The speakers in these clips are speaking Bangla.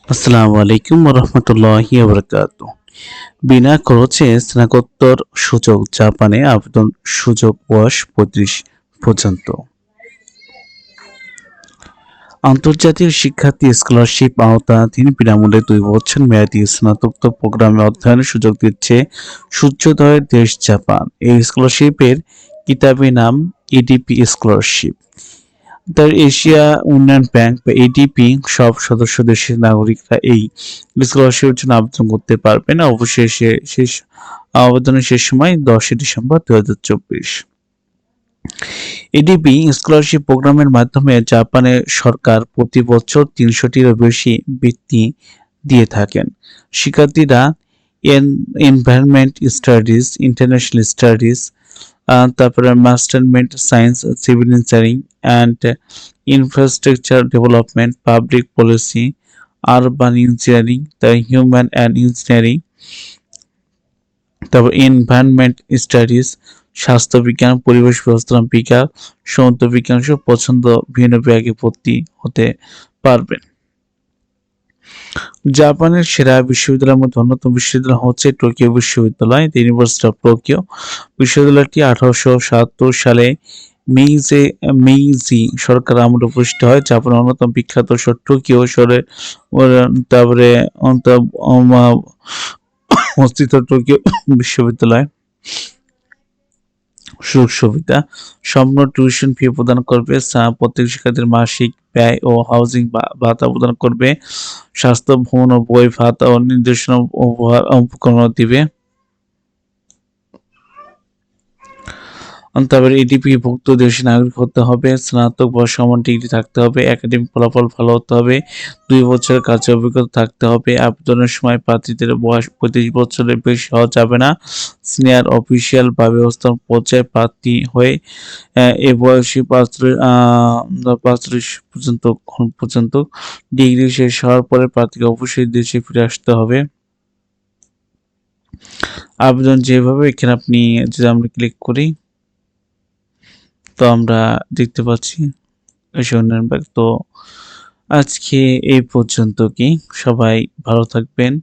আসসালামু আলাইকুম রহমতুল্লাহি বারাকাতুহু। বিনা খরচে স্নাতকোত্তর সুযোগ জাপানে আবেদন সুযোগ বয়স ৩৫ পর্যন্ত। আন্তর্জাতিক শিক্ষার্থী স্কলারশিপ আওতাধীন বিনামূল্যে ২ বছর মেয়াদী স্নাতকোত্তর প্রোগ্রামে অধ্যয়নের সুযোগ দিচ্ছে সূর্যোদয়ের দেশ জাপান। এই স্কলারশিপের কিতাবি নাম ইডিপি স্কলারশিপ। এশিয়া উন্নয়ন ব্যাংক বা এডিপি সব সদস্য দেশের নাগরিকরা এই স্কলারশিপের জন্য আবেদন করতে পারবেন। অবশ্যই শেষ আবেদনের শেষ সময় 10 ডিসেম্বর 2024। এডিপি স্কলারশিপ প্রোগ্রামের মাধ্যমে জাপানের সরকার প্রতি বছর ৩০০টিরও বেশি বৃত্তি দিয়ে থাকেন। শিক্ষার্থীরা এনভায়রনমেন্ট স্টাডিজ, ইন্টারন্যাশনাল স্টাডিজ, তারপরে মাস্টারমেন্ট science, civil engineering and infrastructure development, public policy, urban engineering, human and engineering, তারপর এনভায়রনমেন্ট স্টাডিজ, স্বাস্থ্যবিজ্ঞান, পরিবেশ ব্যবস্থাপনা বিজ্ঞান, সমুদ্র বিজ্ঞান সহ পছন্দ ভিন্ন বিভাগে ভর্তি হতে পারবেন। জাপানের সেরা বিশ্ববিদ্যালয়ের মধ্যে অন্যতম বিশ্ববিদ্যালয় হচ্ছে টোকিও বিশ্ববিদ্যালয়, দ্য ইউনিভার্সিটি অফ টোকিও। বিশ্ববিদ্যালয়টি 1877 সালে মেইজি সরকার আমলে প্রতিষ্ঠিত হয়। জাপানের অন্যতম বিখ্যাত শহর টোকিও শহরে তারপরে অবস্থিত টোকিও বিশ্ববিদ্যালয় সুযোগ সুবিধা সম্পূর্ণ টিউশন ফি প্রদান করবে, প্রত্যেক শিক্ষার্থীর মাসিক ব্যয় ও হাউজিং ভাতা প্রদান করবে, স্বাস্থ্য, ভ্রমণ ও বই ভাতা ও নির্দেশনা উপকরণ দিবে। তারপরে এডিপি ভুক্ত দেশের নাগরিক হতে হবে, স্নাতক বা সমান ডিগ্রি থাকতে হবে, একাডেমিক ফলাফল ভালো হতে হবে, 2 বছরের কাজের অভিজ্ঞতা থাকতে হবে। আবেদনের সময় প্রার্থীদের বয়স 35 বছরের বেশি হওয়া যাবে না। সিনিয়র অফিসিয়াল বা ব্যবস্থাপনা পর্যায়ে প্রার্থী হয়ে এ বয়সী 35 পর্যন্ত ডিগ্রি শেষ হওয়ার পরে প্রার্থীকে অবশ্যই দেশে ফিরে আসতে হবে। আবেদন যেভাবে এখানে আপনি যদি আমরা ক্লিক করি তো আমরা দেখতে পাচ্ছি এশিয়া উন্নয়ন ব্যাংক। তো আজকে এই পর্যন্ত কি, সবাই ভালো থাকবেন,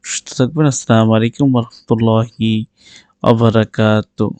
সুস্থ থাকবেন। আসসালামু আলাইকুম রহমতুল্লাহি ওয়া বারাকাতুহু।